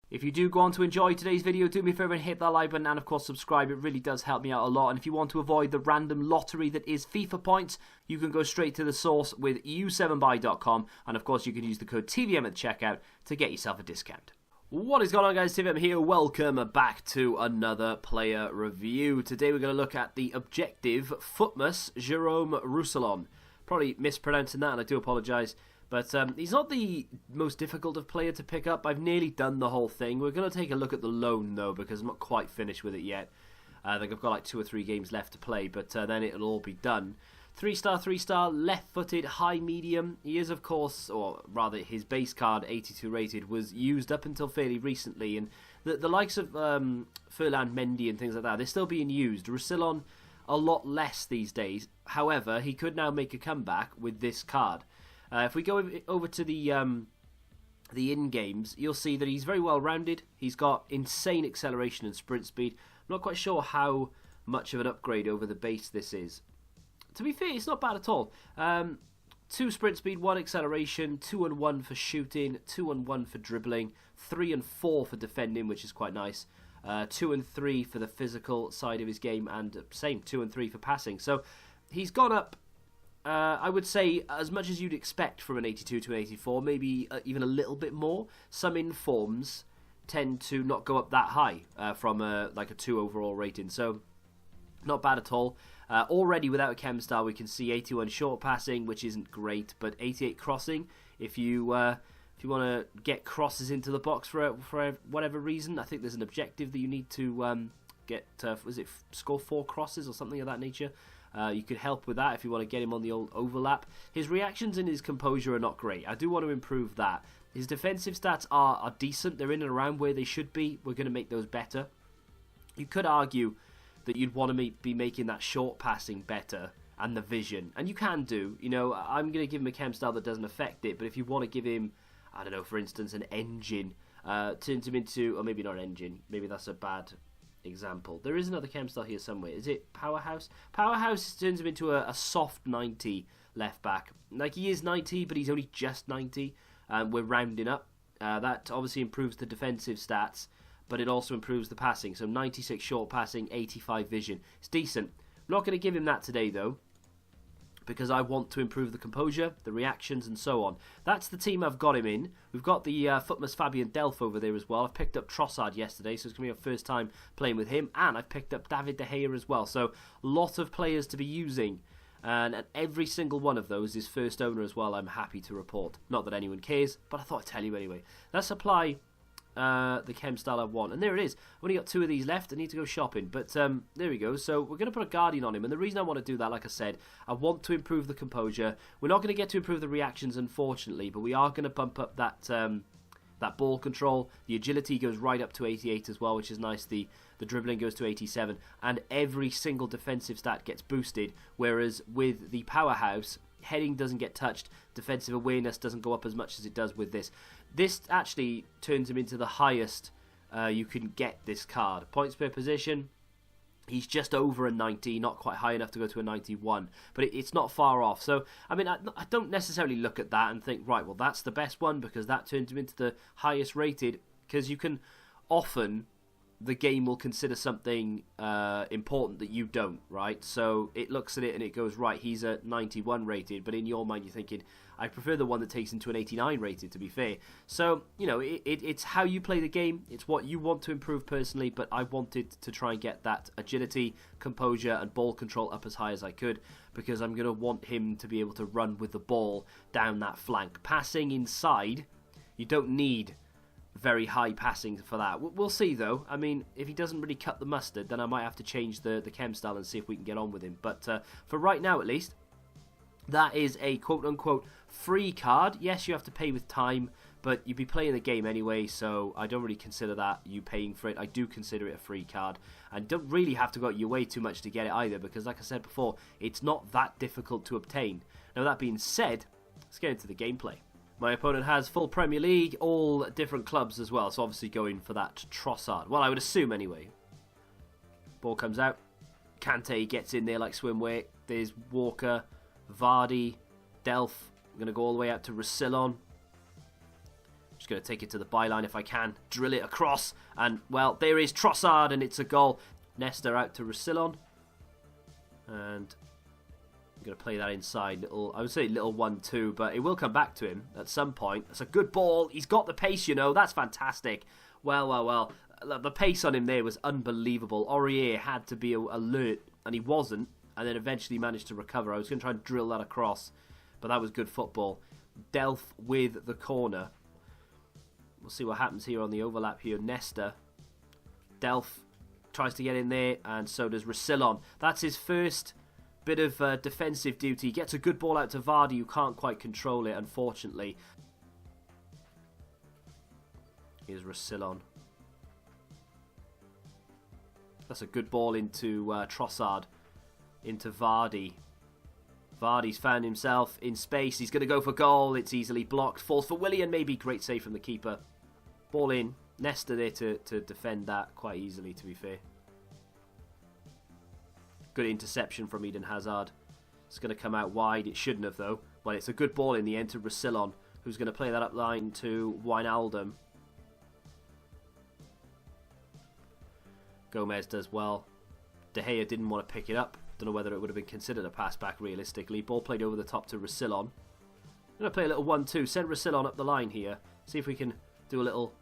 If you do go on to enjoy today's video, do me a favour and hit that like button and of course subscribe. It really does help me out a lot. And if you want to avoid the random lottery that is FIFA points, you can go straight to the source with u7buy.com, and of course you can use the code TVM at the checkout to get yourself a discount. What is going on, guys? TVM here. Welcome back to another player review. Today we're going to look at the objective Futmas Roussillon. Probably mispronouncing that and I do apologise. But he's not the most difficult of player to pick up. I've nearly done the whole thing. We're going to take a look at the loan, though, because I'm not quite finished with it yet. I think I've got like 2 or 3 games left to play, but then it'll all be done. 3-star, left-footed, high-medium. He is, of course, or rather his base card, 82 rated, was used up until fairly recently. And the likes of Furlan Mendy and things like that, they're still being used. Roussillon, a lot less these days. However, he could now make a comeback with this card. If we go over to the in-games, you'll see that he's very well-rounded. He's got insane acceleration and sprint speed. I'm not quite sure how much of an upgrade over the base this is. To be fair, it's not bad at all. 2 sprint speed, 1 acceleration, 2 and 1 for shooting, 2 and 1 for dribbling, 3 and 4 for defending, which is quite nice. 2 and 3 for the physical side of his game, and same 2 and 3 for passing. So he's gone up. I would say as much as you'd expect from an 82 to an 84, maybe even a little bit more. Some informs tend to not go up that high from like a 2 overall rating, so not bad at all. Already without a chem star, we can see 81 short passing, which isn't great, but 88 crossing. If you want to get crosses into the box for whatever reason, I think there's an objective that you need to score 4 crosses or something of that nature. You could help with that if you want to get him on the old overlap. His reactions and his composure are not great. I do want to improve that. His defensive stats are decent. They're in and around where they should be. We're going to make those better. You could argue that you'd want to be making that short passing better and the vision. And you can do. You know, I'm going to give him a chem style that doesn't affect it. But if you want to give him, I don't know, for instance, an engine, turns him into, or maybe not an engine. Maybe that's a bad example. There is another chem style here somewhere. Is it Powerhouse? Powerhouse turns him into a soft 90 left back. Like, he is 90, but he's only just 90. We're rounding up. That obviously improves the defensive stats, but it also improves the passing. So 96 short passing, 85 vision. It's decent. I'm not going to give him that today, though, because I want to improve the composure, the reactions, and so on. That's the team I've got him in. We've got the Futmas Fabian Delph over there as well. I've picked up Trossard yesterday, so it's going to be our first time playing with him. And I've picked up David De Gea as well. So a lot of players to be using. And every single one of those is first owner as well, I'm happy to report. Not that anyone cares, but I thought I'd tell you anyway. Let's apply the chem style I want, and there it is. I've only got 2 of these left. I need to go shopping, but there we go. So we're going to put a Guardian on him, and the reason I want to do that, like I said, I want to improve the composure. We're not going to get to improve the reactions, unfortunately, but we are going to bump up that ball control. The agility goes right up to 88 as well, which is nice. The dribbling goes to 87, and every single defensive stat gets boosted, whereas with the Powerhouse, heading doesn't get touched, defensive awareness doesn't go up as much as it does with this. This actually turns him into the highest you can get this card. Points per position, he's just over a 90, not quite high enough to go to a 91, but it's not far off. So, I mean, I don't necessarily look at that and think, right, well, that's the best one because that turns him into the highest rated, because you can often, the game will consider something important that you don't, right? So it looks at it and it goes, right, he's a 91 rated, but in your mind you're thinking, I prefer the one that takes him to an 89 rated, to be fair. So, you know, it's how you play the game, it's what you want to improve personally, but I wanted to try and get that agility, composure and ball control up as high as I could, because I'm going to want him to be able to run with the ball down that flank. Passing inside, you don't need very high passing for that. We'll see, though. I mean, if he doesn't really cut the mustard, then I might have to change the chem style and see if we can get on with him. But for right now, at least, that is a quote-unquote free card. Yes, you have to pay with time, but you'd be playing the game anyway, so I don't really consider that you paying for it. I do consider it a free card, and don't really have to go out your way too much to get it either, because like I said before, it's not that difficult to obtain. Now, that being said, let's get into the gameplay. My opponent has full Premier League, all different clubs as well, so obviously going for that Trossard. Well, I would assume anyway. Ball comes out. Kante gets in there like swimwear. There's Walker, Vardy, Delph. I'm going to go all the way out to Roussillon. Just going to take it to the byline if I can. Drill it across. And, well, there is Trossard, and it's a goal. Nesta out to Roussillon. And I'm going to play that inside. I would say little 1-2, but it will come back to him at some point. It's a good ball. He's got the pace, you know. That's fantastic. Well. The pace on him there was unbelievable. Aurier had to be alert, and he wasn't. And then eventually managed to recover. I was going to try and drill that across, but that was good football. Delph with the corner. We'll see what happens here on the overlap here. Nesta. Delph tries to get in there, and so does Roussillon. That's his first bit of defensive duty. Gets a good ball out to Vardy, who can't quite control it, unfortunately. Here's Roussillon. That's a good ball into Trossard. Into Vardy. Vardy's found himself in space. He's going to go for goal. It's easily blocked. Falls for Willian, maybe. Great save from the keeper. Ball in. Nesta there to defend that quite easily, to be fair. Good interception from Eden Hazard. It's going to come out wide. It shouldn't have, though. Well, it's a good ball in the end to Roussillon, who's going to play that up line to Wijnaldum. Gomez does well. De Gea didn't want to pick it up. Don't know whether it would have been considered a pass back realistically. Ball played over the top to Roussillon. I'm going to play a little 1-2. Send Roussillon up the line here. See if we can do a little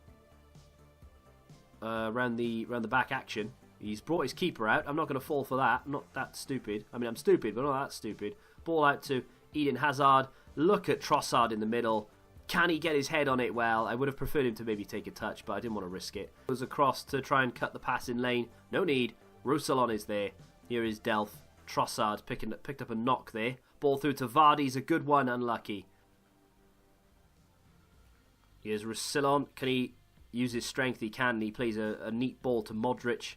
round the back action. He's brought his keeper out. I'm not going to fall for that. I'm not that stupid. I mean, I'm stupid, but not that stupid. Ball out to Eden Hazard. Look at Trossard in the middle. Can he get his head on it? Well, I would have preferred him to maybe take a touch, but I didn't want to risk it. Goes across to try and cut the pass in lane. No need. Roussillon is there. Here is Delph. Trossard picked up a knock there. Ball through to Vardy's a good one. Unlucky. Here's Roussillon. Can he use his strength? He can. He plays a neat ball to Modric,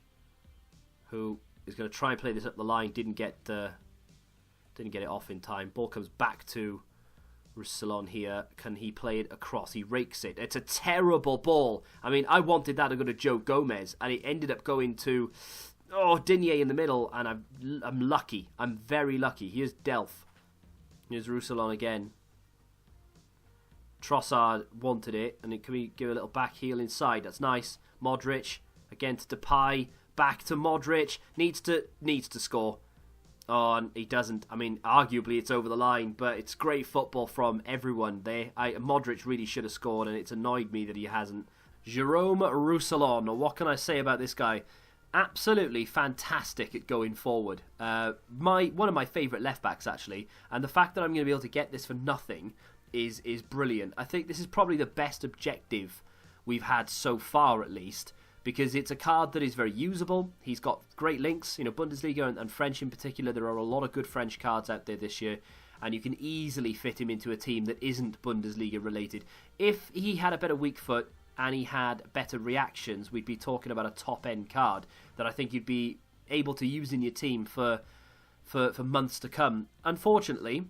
who is going to try and play this up the line. Didn't get it off in time. Ball comes back to Roussillon here. Can he play it across? He rakes it. It's a terrible ball. I mean, I wanted that to go to Joe Gomez, and it ended up going to Digne in the middle, and I'm lucky. I'm very lucky. Here's Delph. Here's Roussillon again. Trossard wanted it, and can we give a little back heel inside? That's nice. Modric again to Depay. Back to Modric. Needs to score. Oh, and he doesn't. I mean, arguably it's over the line, but it's great football from everyone there. Modric really should have scored, and it's annoyed me that he hasn't. Jerome Roussillon. What can I say about this guy? Absolutely fantastic at going forward. One of my favourite left backs, actually, and the fact that I'm going to be able to get this for nothing is brilliant. I think this is probably the best objective we've had so far, at least, because it's a card that is very usable. He's got great links, Bundesliga and French in particular. There are a lot of good French cards out there this year, and you can easily fit him into a team that isn't Bundesliga related. If he had a better weak foot and he had better reactions, we'd be talking about a top-end card that I think you'd be able to use in your team for months to come. Unfortunately,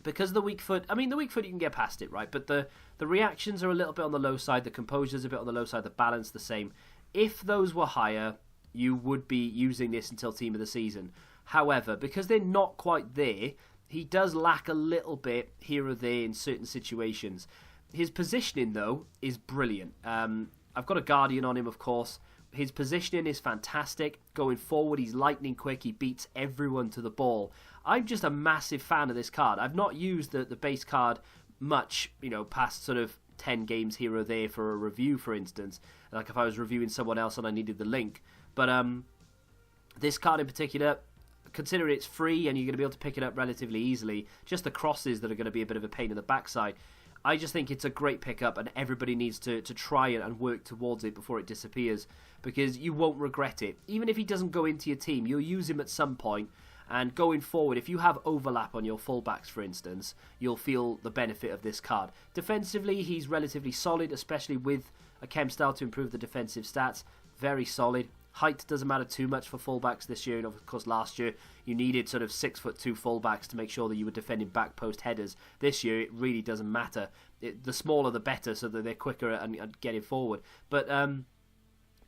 because the weak foot, the weak foot you can get past it, right? But the reactions are a little bit on the low side, the composure's a bit on the low side, the balance the same. If those were higher, you would be using this until team of the season. However, because they're not quite there, he does lack a little bit here or there in certain situations. His positioning, though, is brilliant. I've got a Guardian on him, of course. His positioning is fantastic. Going forward, he's lightning quick. He beats everyone to the ball. I'm just a massive fan of this card. I've not used the base card much, past sort of 10 games here or there for a review, for instance. Like if I was reviewing someone else and I needed the link. But this card in particular, consider it's free and you're going to be able to pick it up relatively easily. Just the crosses that are going to be a bit of a pain in the backside. I just think it's a great pickup, and everybody needs to try it and work towards it before it disappears, because you won't regret it. Even if he doesn't go into your team, you'll use him at some point, and going forward, if you have overlap on your fullbacks, for instance, you'll feel the benefit of this card. Defensively, he's relatively solid, especially with a chem style to improve the defensive stats. Very solid. Height doesn't matter too much for fullbacks this year, and of course last year you needed sort of 6'2" fullbacks to make sure that you were defending back post headers. This year it really doesn't matter. The smaller the better, so that they're quicker and getting forward. But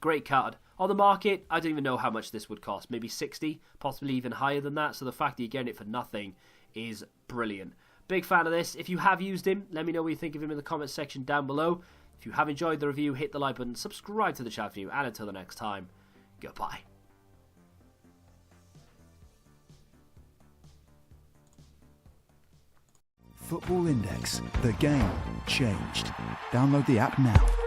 great card. On the market, I don't even know how much this would cost. Maybe 60, possibly even higher than that. So the fact that you're getting it for nothing is brilliant. Big fan of this. If you have used him, let me know what you think of him in the comments section down below. If you have enjoyed the review, hit the like button, subscribe to the channel for you, and until the next time, goodbye. Football Index. The game changed. Download the app now.